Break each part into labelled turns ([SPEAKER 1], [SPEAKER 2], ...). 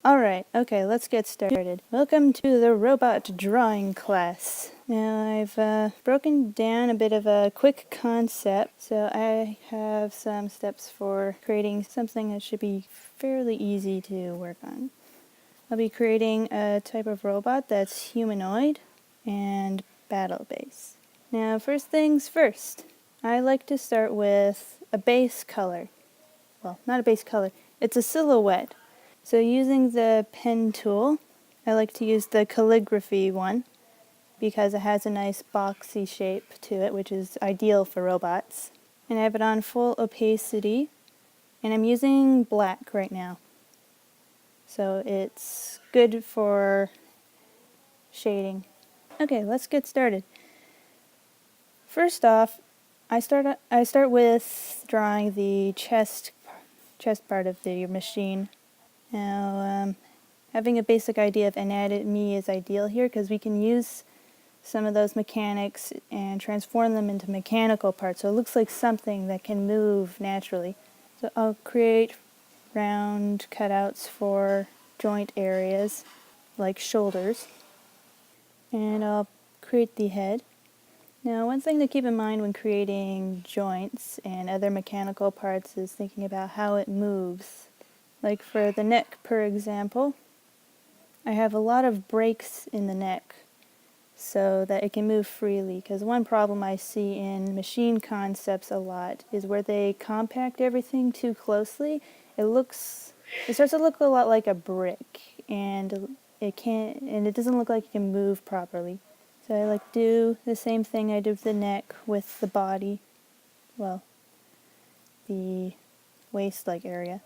[SPEAKER 1] Alright, okay, let's get started. Welcome to the robot drawing class. Now I've broken down a bit of a quick concept, so I have some steps for creating something that should be fairly easy to work on. I'll be creating a type of robot that's humanoid and battle-based. Now first things first, I like to start with a base color. Well, not a base color, it's a silhouette. So using the pen tool, I like to use the calligraphy one because it has a nice boxy shape to it, which is ideal for robots. And I have it on full opacity, and I'm using black right now. So it's good for shading. Okay, let's get started. First off, I start with drawing the chest part of the machine. Now, having a basic idea of anatomy is ideal here because we can use some of those mechanics and transform them into mechanical parts, so it looks like something that can move naturally. So I'll create round cutouts for joint areas like shoulders, and I'll create the head. Now, one thing to keep in mind when creating joints and other mechanical parts is thinking about how it moves. Like for the neck, for example, I have a lot of breaks in the neck so that it can move freely, because one problem I see in machine concepts a lot is where they compact everything too closely. It starts to look a lot like a brick, and it doesn't look like it can move properly. So I like do the same thing I did with the neck with the body, well, the waist-like area.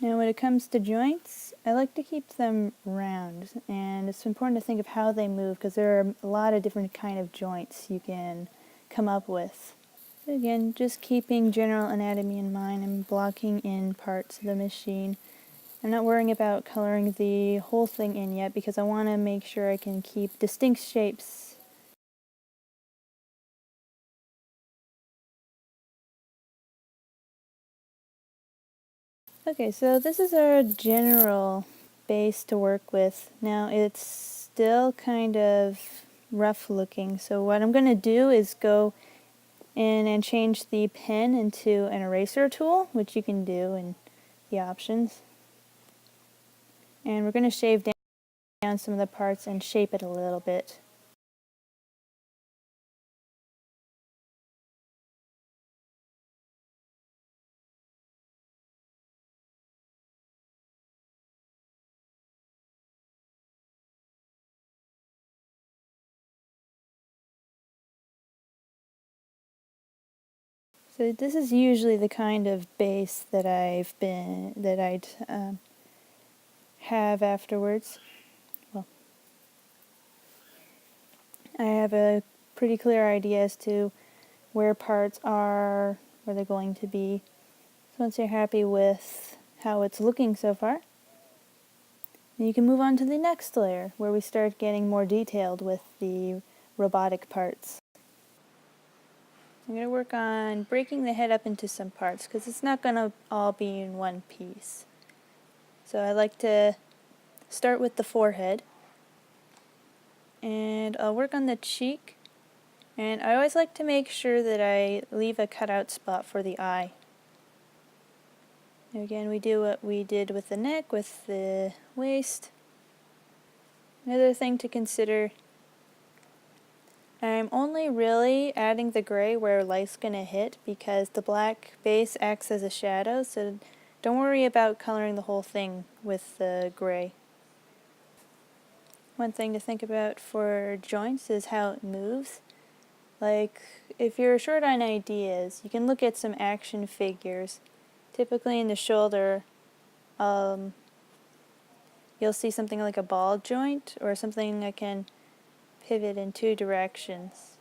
[SPEAKER 1] Now when it comes to joints, I like to keep them round, and it's important to think of how they move because there are a lot of different kind of joints you can come up with. So again, just keeping general anatomy in mind and blocking in parts of the machine. I'm not worrying about coloring the whole thing in yet because I want to make sure I can keep distinct shapes. Okay, so this is our general base to work with. Now it's still kind of rough looking, so what I'm going to do is go in and change the pen into an eraser tool, which you can do in the options. And we're going to shave down some of the parts and shape it a little bit. So this is usually the kind of base that I'd have afterwards. Well, I have a pretty clear idea as to where parts are, where they're going to be. So once you're happy with how it's looking so far, then you can move on to the next layer where we start getting more detailed with the robotic parts. I'm going to work on breaking the head up into some parts because it's not going to all be in one piece. So I like to start with the forehead, and I'll work on the cheek, and I always like to make sure that I leave a cutout spot for the eye. Again, we do what we did with the neck, with the waist. Another thing to consider, I'm only really adding the gray where light's going to hit because the black base acts as a shadow, so don't worry about coloring the whole thing with the gray. One thing to think about for joints is how it moves. Like, if you're short on ideas, you can look at some action figures. Typically in the shoulder, you'll see something like a ball joint or something that can pivot in two directions.